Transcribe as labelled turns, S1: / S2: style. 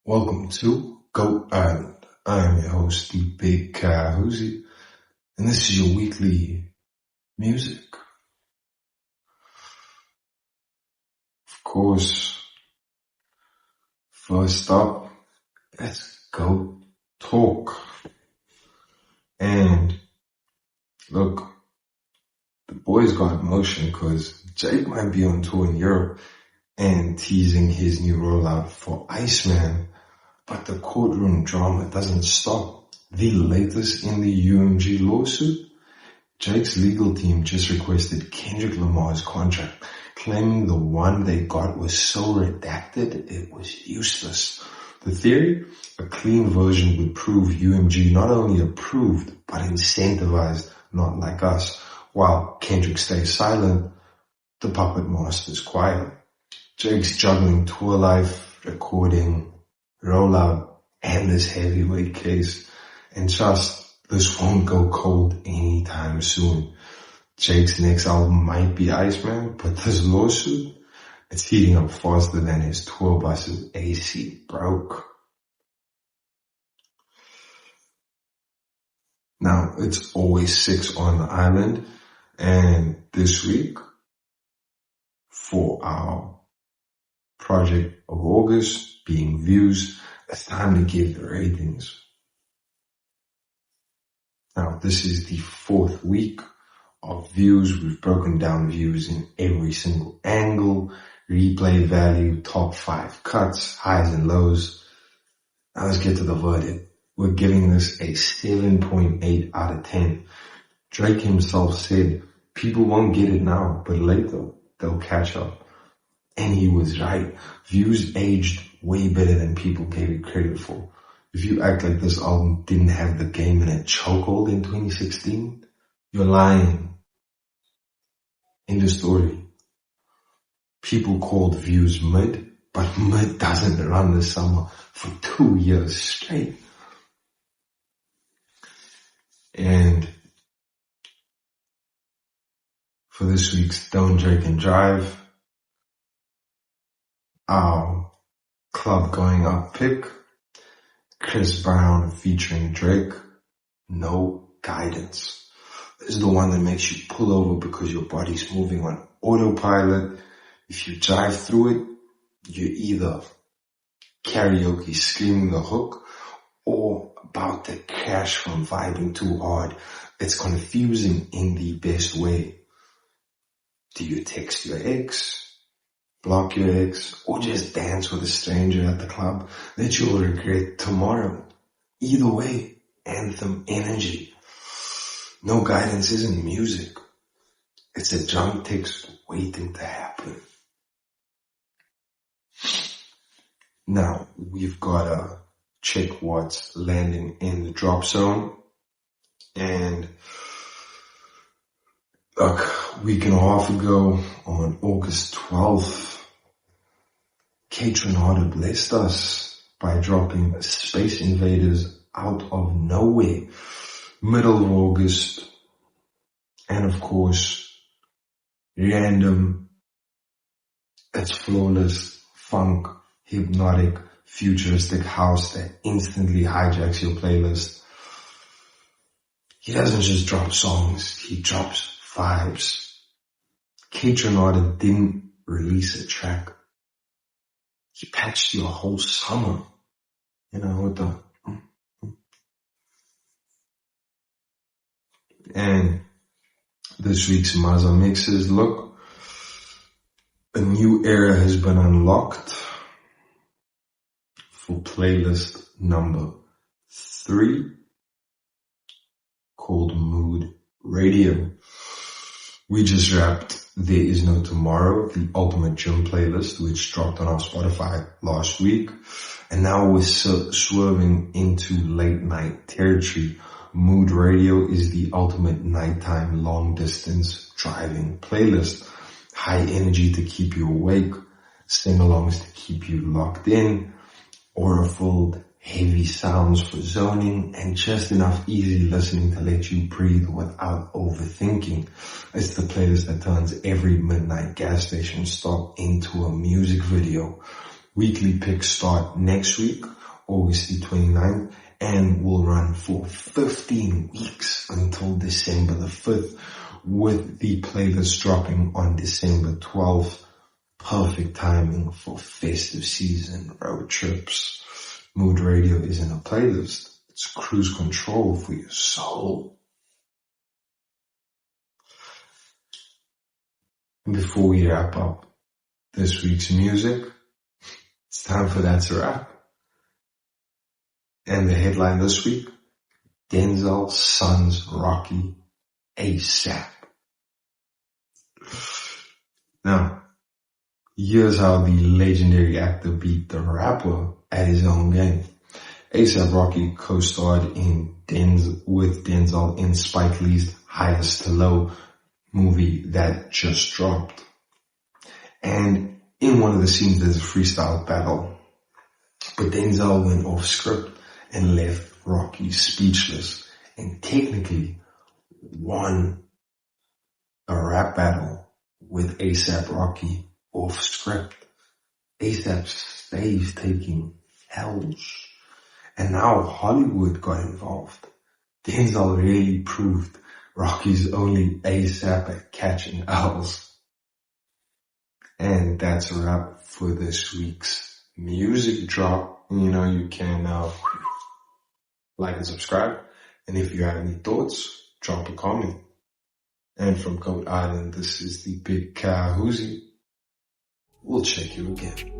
S1: Welcome to Goat Island. I am your host, the Big Ka Huzzi, and this is your weekly music. Of course, first up, let's go talk. And look, the boys got emotion because Jake might be on tour in Europe and teasing his new rollout for Iceman. But the courtroom drama doesn't stop. The latest in the UMG lawsuit, Jake's legal team just requested Kendrick Lamar's contract, claiming the one they got was so redacted it was useless. The theory? A clean version would prove UMG not only approved, but incentivized, not like us. While Kendrick stays silent, the puppet master's quiet. Jake's juggling tour life, recording, rollout, and this heavyweight case. And trust, this won't go cold anytime soon. Jake's next album might be Iceman, but this lawsuit, it's heating up faster than his tour bus's AC broke. Now, it's always 6 on the island, and this week, for our project of August, being views, it's time to give the ratings. Now, this is the 4th week of views. We've broken down views in every single angle, replay value, top 5 cuts, highs and lows. Now let's get to the verdict. We're giving this a 7.8 out of 10. Drake himself said, people won't get it now, but later they'll catch up. And he was right. Views aged way better than people gave it credit for. If you act like this album didn't have the game in a chokehold in 2016, you're lying. End of story. People called views mid, but mid doesn't run the summer for 2 years straight. And for this week's Don't Drake and Drive, our club going up pick, Chris Brown featuring Drake, No Guidance. This is the one that makes you pull over because your body's moving on autopilot. If you drive through it, you're either karaoke screaming the hook or about to crash from vibing too hard. It's confusing in the best way. Do you text your ex? Block your ex, or just dance with a stranger at the club that you'll regret tomorrow? Either way, anthem energy. No Guidance isn't music. It's a drunk text waiting to happen. Now, we've got to check what's landing in the drop zone. And a week and a half ago, on August 12th, KAYTRANADA blessed us by dropping Space Invaders out of nowhere, middle of August, and of course, random, it's flawless, funk, hypnotic, futuristic house that instantly hijacks your playlist. He doesn't just drop songs, he drops vibes. KAYTRANADA didn't release a track. He patched your whole summer, with the, and this week's Maza mixes, look, a new era has been unlocked for playlist number 3 called Mood Radio. We just wrapped There Is No Tomorrow, the ultimate gym playlist, which dropped on our Spotify last week. And now we're swerving into late night territory. Mood Radio is the ultimate nighttime long distance driving playlist. High energy to keep you awake, sing-alongs to keep you locked in, aura-filled heavy sounds for zoning, and just enough easy listening to let you breathe without overthinking. It's the playlist that turns every midnight gas station stop into a music video. Weekly picks start next week, August the 29th, and will run for 15 weeks until December the 5th, with the playlist dropping on December 12th. Perfect timing for festive season, road trips. Mood Radio isn't a playlist. It's cruise control for your soul. And before we wrap up this week's music, it's time for That's a Wrap. And the headline this week, Denzel sons Rocky ASAP. Now, here's how the legendary actor beat the rapper at his own game. ASAP Rocky co-starred with Denzel in Spike Lee's Highest to Low movie that just dropped. And in one of the scenes, there's a freestyle battle. But Denzel went off script and left Rocky speechless, and technically won a rap battle with ASAP Rocky off script. ASAP stays taking L's, and now Hollywood got involved. Denzel really proved Rocky's only ASAP at catching L's. And that's a wrap for this week's music drop. You can like and subscribe. And if you have any thoughts, drop a comment. And from Goat Island, this is the Big Ka Huzzi. We'll check you again.